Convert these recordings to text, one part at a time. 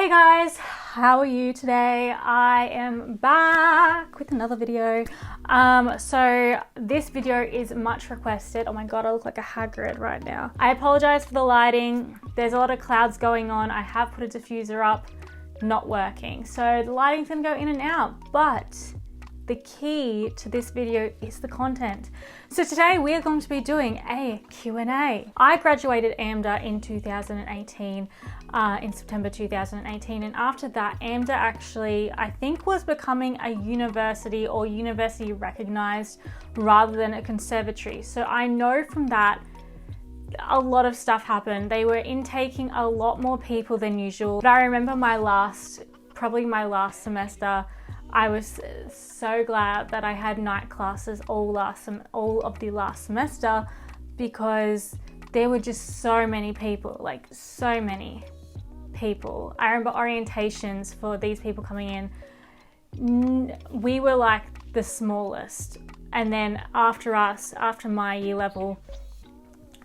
Hey guys, how are you today? I am back with another video. So this video is much requested. Oh my god, I look like a Hagrid right now. I apologize for the lighting. There's a lot of clouds going on. I have put a diffuser up, not working. So the lighting's gonna go in and out, but the key to this video is the content. So today we are going to be doing a Q&A. I graduated AMDA in 2018, in September 2018, and after that AMDA actually, I think, was becoming a university or university recognized rather than a conservatory. So I know from that a lot of stuff happened. They were intaking a lot more people than usual. But I remember probably my last semester, I was so glad that I had night classes all of the last semester, because there were just so many people, like so many people. I remember orientations for these people coming in, we were like the smallest. And then after my year level,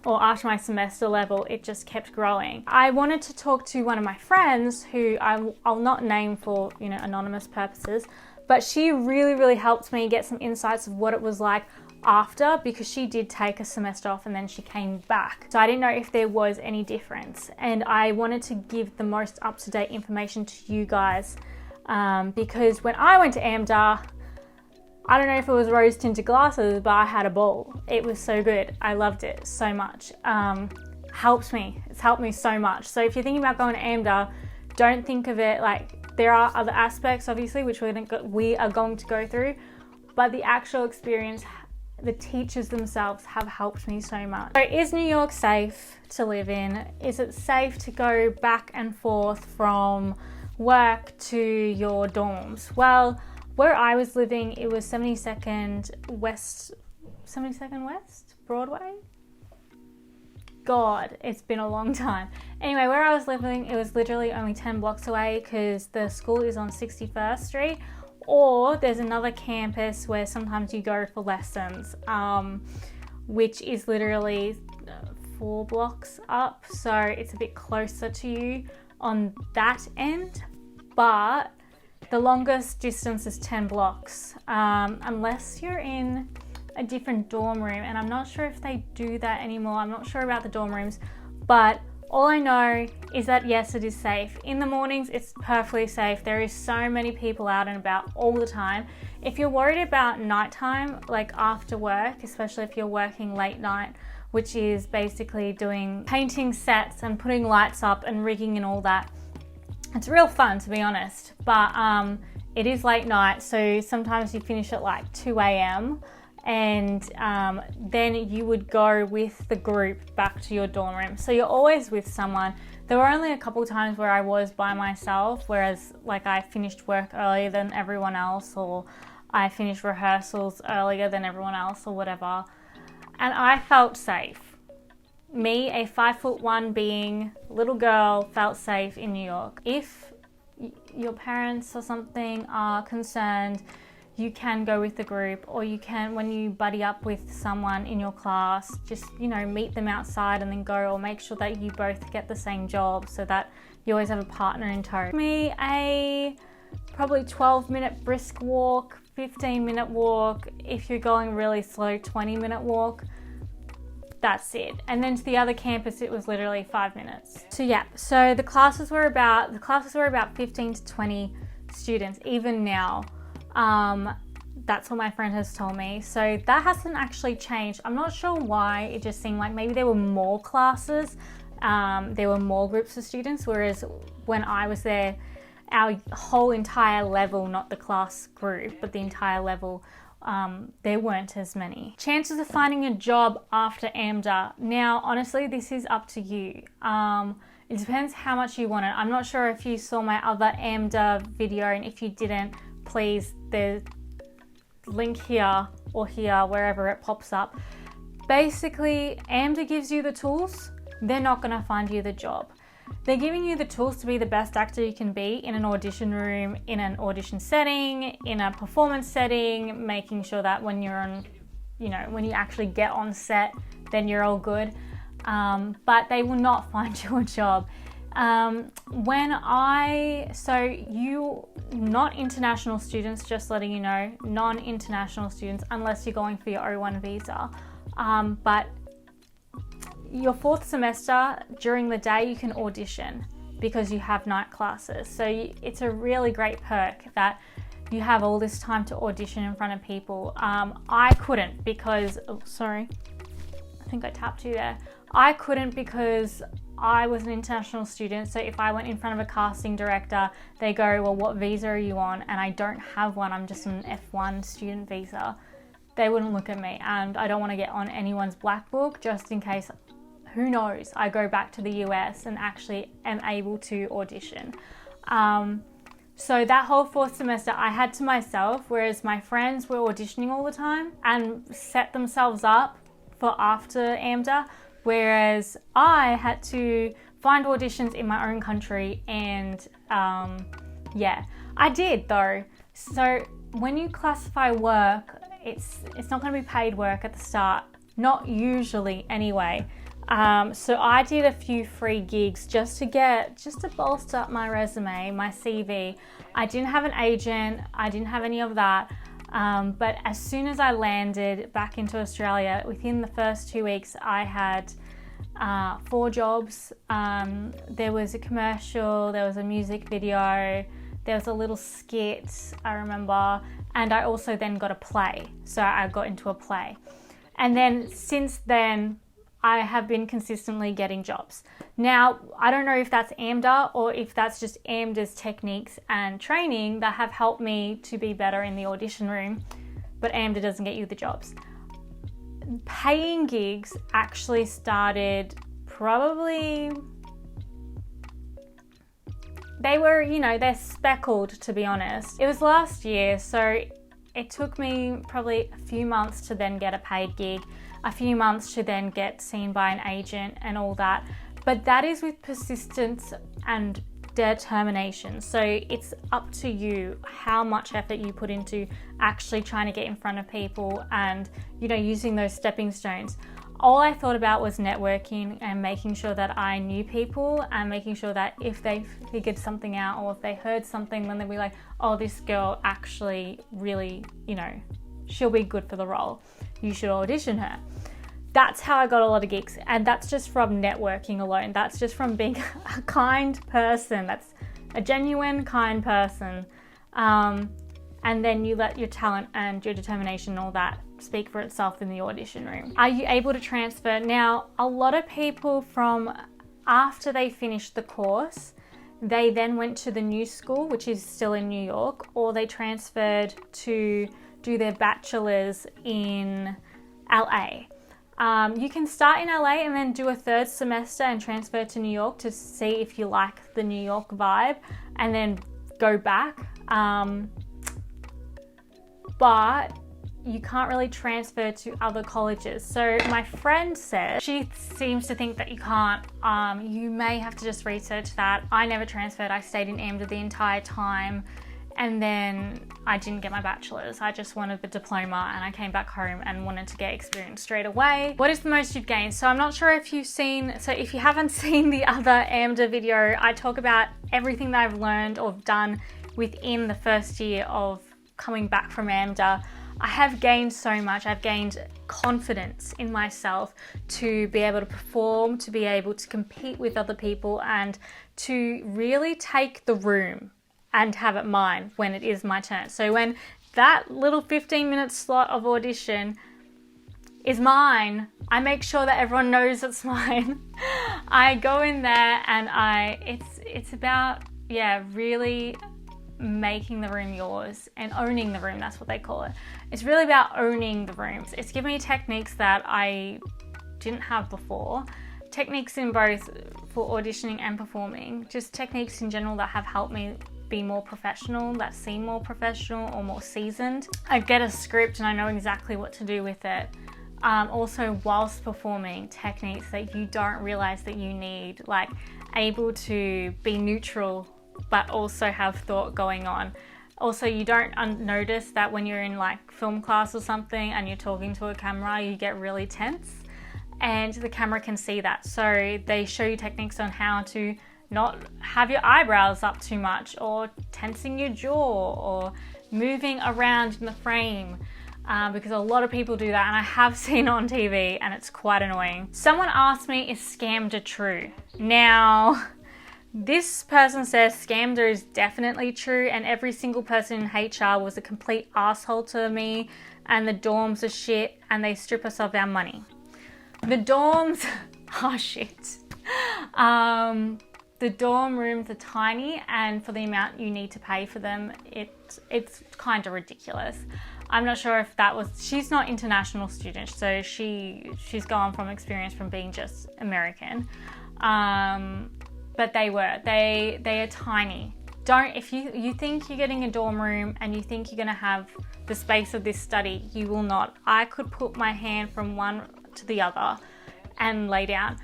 or after my semester level, it just kept growing. I wanted to talk to one of my friends who I'll not name for, anonymous purposes, but she really helped me get some insights of what it was like after, because she did take a semester off and then she came back. So I didn't know if there was any difference, and I wanted to give the most up-to-date information to you guys, because when I went to AMDA, I don't know if it was rose tinted glasses, but I had a ball. It was so good. I loved it so much. It's helped me so much. So if you're thinking about going to AMDA, don't think of it like, there are other aspects obviously which we are going to go through, but the actual experience, the teachers themselves have helped me so much. So is New York safe to live in? Is it safe to go back and forth from work to your dorms? Well, where I was living, it was 72nd West Broadway? God, it's been a long time. Anyway, where I was living, it was literally only 10 blocks away, because the school is on 61st Street, or there's another campus where sometimes you go for lessons, which is literally 4 blocks up. So it's a bit closer to you on that end, but the longest distance is 10 blocks, unless you're in a different dorm room, and I'm not sure if they do that anymore. I'm not sure about the dorm rooms, but all I know is that yes, it is safe. In the mornings, it's perfectly safe. There is so many people out and about all the time. If you're worried about nighttime, like after work, especially if you're working late night, which is basically doing painting sets and putting lights up and rigging and all that, it's real fun, to be honest, but it is late night, so sometimes you finish at like 2 a.m. and then you would go with the group back to your dorm room. So you're always with someone. There were only a couple of times where I was by myself, whereas like I finished work earlier than everyone else, or I finished rehearsals earlier than everyone else, or whatever, and I felt safe. Me, a 5'1" being little girl, felt safe in New York. If your parents or something are concerned, you can go with the group, or you can, when you buddy up with someone in your class, just, meet them outside and then go, or make sure that you both get the same job so that you always have a partner in tow. Me, a probably 12-minute brisk walk, 15-minute walk. If you're going really slow, 20-minute walk. That's it. And then to the other campus, it was literally 5 minutes. So the classes were about 15 to 20 students, even now. That's what my friend has told me. So that hasn't actually changed. I'm not sure why. It just seemed like maybe there were more classes, there were more groups of students, whereas when I was there, our whole entire level, not the class group, but the entire level, there weren't as many. Chances of finding a job after AMDA. Now, honestly, this is up to you. It depends how much you want it. I'm not sure if you saw my other AMDA video, and if you didn't, please, there's link here or here, wherever it pops up. Basically, AMDA gives you the tools. They're not going to find you the job. They're giving you the tools to be the best actor you can be in an audition room, in an audition setting, in a performance setting, making sure that when you're on, when you actually get on set, then you're all good. But they will not find you a job. Not international students, just letting you know, non-international students, unless you're going for your O1 visa. But your 4th semester, during the day, you can audition because you have night classes. So it's a really great perk that you have all this time to audition in front of people. I couldn't because, sorry, I think I tapped you there. I couldn't because I was an international student. So if I went in front of a casting director, they go, well, what visa are you on? And I don't have one. I'm just on an F1 student visa. They wouldn't look at me, and I don't want to get on anyone's black book just in case, who knows, I go back to the US and actually am able to audition. So that whole 4th semester I had to myself, whereas my friends were auditioning all the time and set themselves up for after AMDA, whereas I had to find auditions in my own country, and yeah, I did though. So when you classify work, it's not going to be paid work at the start, not usually anyway. So I did a few free gigs just to bolster up my resume, my CV. I didn't have an agent, I didn't have any of that. But as soon as I landed back into Australia, within the first 2 weeks, I had 4 jobs. There was a commercial, there was a music video, there was a little skit, I remember, and I also then got a play. So I got into a play. And then since then, I have been consistently getting jobs. Now, I don't know if that's AMDA or if that's just AMDA's techniques and training that have helped me to be better in the audition room, but AMDA doesn't get you the jobs. Paying gigs actually started probably, they're speckled, to be honest. It was last year, so it took me probably a few months to then get a paid gig, a few months to then get seen by an agent and all that. But that is with persistence and determination. So it's up to you how much effort you put into actually trying to get in front of people and, using those stepping stones. All I thought about was networking and making sure that I knew people and making sure that if they figured something out or if they heard something, then they'd be like, oh, this girl actually really, she'll be good for the role. You should audition her. That's how I got a lot of gigs, and that's just from networking alone. That's just from being a kind person. That's a genuine kind person. And then you let your talent and your determination and all that speak for itself in the audition room. Are you able to transfer? Now, a lot of people from after they finished the course, they then went to the new school, which is still in New York, or they transferred to do their bachelor's in LA. You can start in LA and then do a 3rd semester and transfer to New York to see if you like the New York vibe and then go back. But you can't really transfer to other colleges. So my friend said, she seems to think that you can't. You may have to just research that. I never transferred. I stayed in AMDA the entire time. And then I didn't get my bachelor's. I just wanted the diploma and I came back home and wanted to get experience straight away. What is the most you've gained? So I'm not sure if you've seen, so if you haven't seen the other AMDA video, I talk about everything that I've learned or done within the first year of coming back from AMDA. I have gained so much. I've gained confidence in myself to be able to perform, to be able to compete with other people, and to really take the room and have it mine when it is my turn. So when that little 15-minute slot of audition is mine, I make sure that everyone knows it's mine. I go in there and it's about, really making the room yours and owning the room. That's what they call it. It's really about owning the rooms. It's given me techniques that I didn't have before. Techniques in both for auditioning and performing. Just techniques in general that have helped me be more professional, that seem more professional or more seasoned. I get a script and I know exactly what to do with it. Also, whilst performing, techniques that you don't realize that you need, like able to be neutral but also have thought going on. Also, you don't notice that when you're in like film class or something and you're talking to a camera, you get really tense, and the camera can see that. So they show you techniques on how to not have your eyebrows up too much, or tensing your jaw, or moving around in the frame. Because a lot of people do that, and I have seen it on TV, and it's quite annoying. Someone asked me, is SCAMDA true? Now, this person says SCAMDA is definitely true, and every single person in HR was a complete asshole to me, and the dorms are shit, and they strip us of our money. The dorms are shit. The dorm rooms are tiny, and for the amount you need to pay for them, it's kind of ridiculous. I'm not sure if that was, she's not international student, so she's gone from experience from being just American. But they are tiny. If you think you're getting a dorm room and you think you're gonna have the space of this study, you will not. I could put my hand from one to the other and lay down.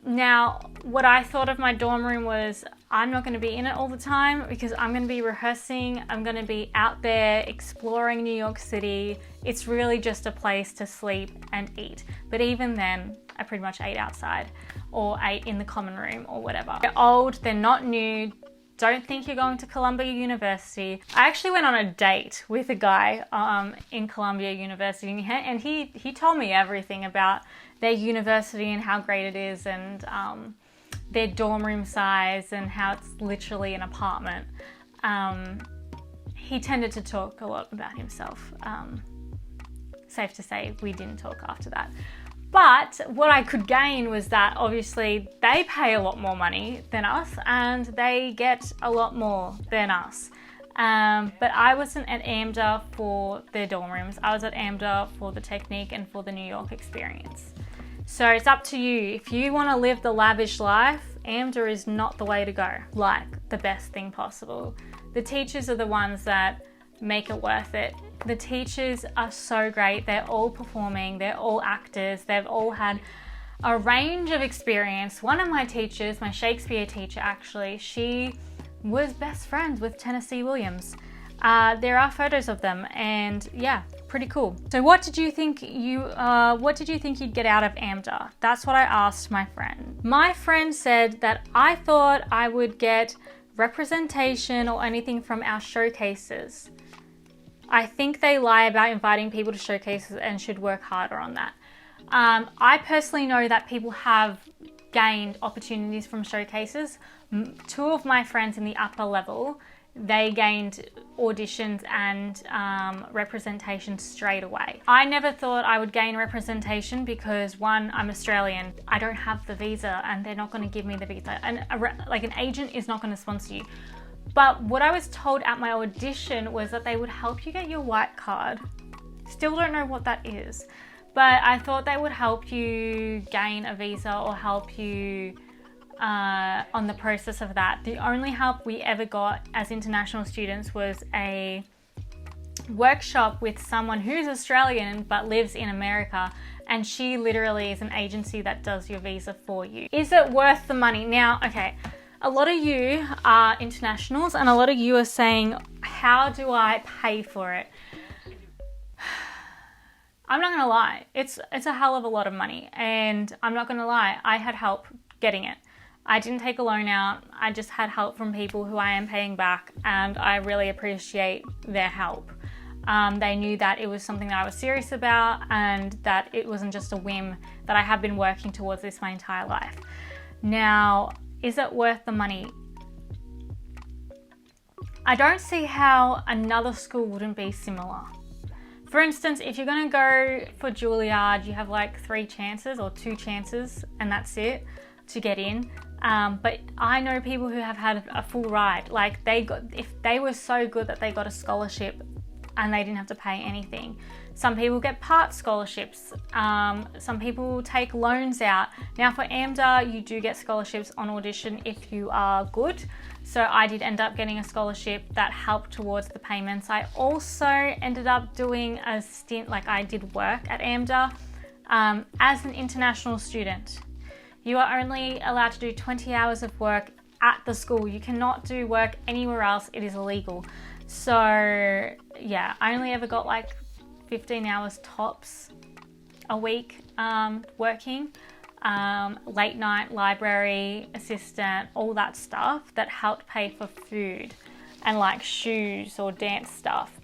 Now, what I thought of my dorm room was, I'm not going to be in it all the time because I'm going to be rehearsing. I'm going to be out there exploring New York City. It's really just a place to sleep and eat. But even then, I pretty much ate outside or ate in the common room or whatever. They're old, they're not new. Don't think you're going to Columbia University. I actually went on a date with a guy in Columbia University, and he told me everything about their university and how great it is, and their dorm room size and how it's literally an apartment. He tended to talk a lot about himself. Safe to say we didn't talk after that. But what I could gain was that obviously they pay a lot more money than us, and they get a lot more than us. But I wasn't at AMDA for their dorm rooms. I was at AMDA for the technique and for the New York experience. So it's up to you. If you want to live the lavish life, AMDA is not the way to go. Like the best thing possible. The teachers are the ones that make it worth it. The teachers are so great. They're all performing. They're all actors. They've all had a range of experience. One of my teachers, my Shakespeare teacher actually, she was best friends with Tennessee Williams. There are photos of them, and yeah, pretty cool. So what did you think you'd get out of AMDA? That's what I asked my friend. My friend said that I thought I would get representation or anything from our showcases. I think they lie about inviting people to showcases and should work harder on that. I personally know that people have gained opportunities from showcases. Two of my friends in the upper level, they gained auditions and representation straight away. I never thought I would gain representation because, one, I'm Australian. I don't have the visa, and they're not going to give me the visa. And like an agent is not going to sponsor you. But what I was told at my audition was that they would help you get your white card. Still don't know what that is. But I thought they would help you gain a visa or help you on the process of that. The only help we ever got as international students was a workshop with someone who's Australian but lives in America, and she literally is an agency that does your visa for you. Is it worth the money? Now, okay, a lot of you are internationals and a lot of you are saying, how do I pay for it? I'm not gonna lie, it's a hell of a lot of money, and I'm not gonna lie, I had help getting it. I didn't take a loan out, I just had help from people who I am paying back, and I really appreciate their help. They knew that it was something that I was serious about and that it wasn't just a whim, that I have been working towards this my entire life. Now, is it worth the money? I don't see how another school wouldn't be similar. For instance, if you're gonna go for Juilliard, you have like 3 chances or 2 chances, and that's it, to get in. But I know people who have had a full ride. Like if they were so good that they got a scholarship and they didn't have to pay anything. Some people get part scholarships. Some people take loans out. Now for AMDA, you do get scholarships on audition if you are good. So I did end up getting a scholarship that helped towards the payments. I also ended up doing a stint, like I did work at AMDA as an international student. You are only allowed to do 20 hours of work at the school. You cannot do work anywhere else. It is illegal. So yeah, I only ever got like 15 hours tops a week working. late night library assistant, all that stuff that helped pay for food and like shoes or dance stuff.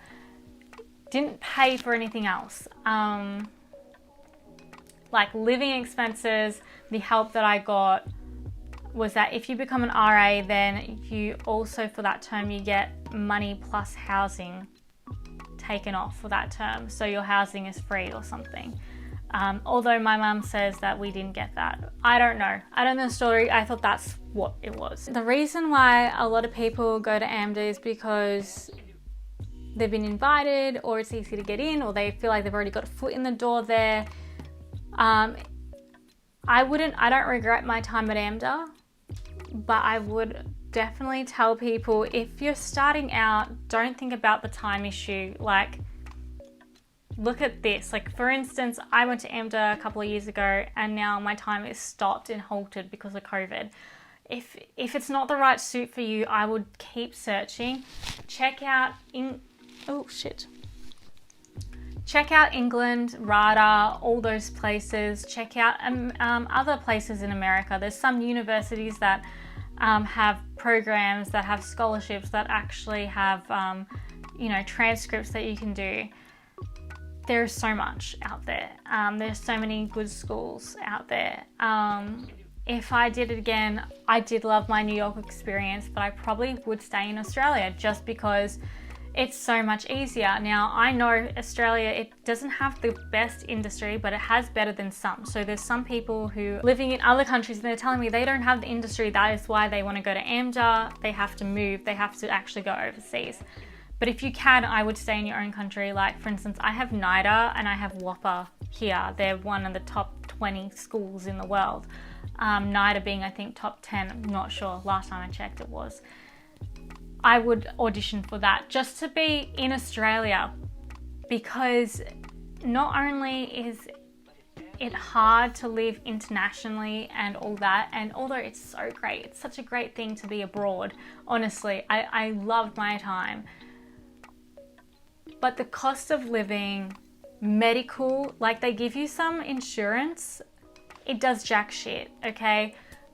Didn't pay for anything else. Like living expenses, the help that I got was that if you become an RA, then you also for that term you get money plus housing taken off for that term. So your housing is free or something. Although my mum says that we didn't get that. I don't know. I don't know the story. I thought that's what it was. The reason why a lot of people go to AMDA is because they've been invited, or it's easy to get in, or they feel like they've already got a foot in the door there. I don't regret my time at AMDA, but I would definitely tell people, if you're starting out, don't think about the time issue. Like, look at this. Like, for instance, I went to AMDA a couple of years ago and now my time is stopped and halted because of COVID. If it's not the right suit for you, I would keep searching. Check out England, RADA, all those places. Check out other places in America. There's some universities that have programs, that have scholarships, that actually have transcripts that you can do. There's so much out there. There's so many good schools out there. If I did it again, I did love my New York experience, but I probably would stay in Australia just because it's so much easier. Now, I know Australia, it doesn't have the best industry, but it has better than some. So there's some people who living in other countries and they're telling me they don't have the industry. That is why they want to go to AMDA. They have to move. They have to actually go overseas. But if you can, I would stay in your own country. Like, for instance, I have NIDA and I have WAPA here. They're one of the top 20 schools in the world. NIDA being, I think, top 10. I'm not sure. Last time I checked, it was. I would audition for that just to be in Australia, because not only is it hard to live internationally and all that, and although it's so great, it's such a great thing to be abroad. Honestly, I loved my time. But the cost of living, medical, like they give you some insurance, it does jack shit, okay?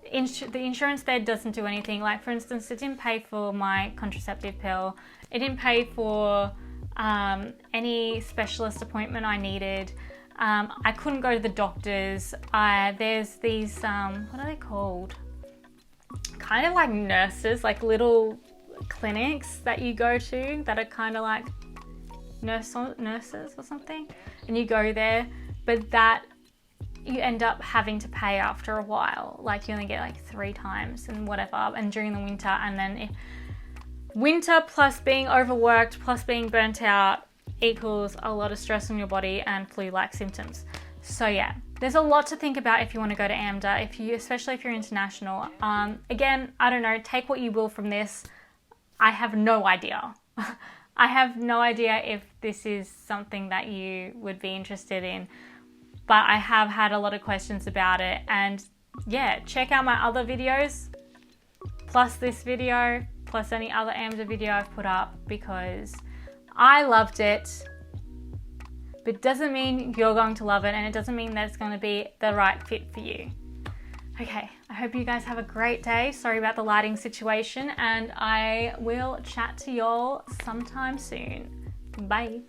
The insurance there doesn't do anything. Like, for instance, it didn't pay for my contraceptive pill. It didn't pay for any specialist appointment I needed. I couldn't go to the doctors. There's these, what are they called? Kind of like nurses, like little clinics that you go to that are kind of like nurses or something. And you go there, but that you end up having to pay after a while. Like, you only get like 3 times and whatever, and during the winter, and then winter plus being overworked plus being burnt out equals a lot of stress on your body and flu-like symptoms. So yeah, there's a lot to think about if you want to go to AMDA, especially if you're international. Again, I don't know, take what you will from this. I have no idea. I have no idea if this is something that you would be interested in. But I have had a lot of questions about it, and yeah, check out my other videos, plus this video, plus any other AMDA video I've put up, because I loved it, but it doesn't mean you're going to love it, and it doesn't mean that it's going to be the right fit for you. Okay, I hope you guys have a great day. Sorry about the lighting situation, and I will chat to y'all sometime soon. Bye.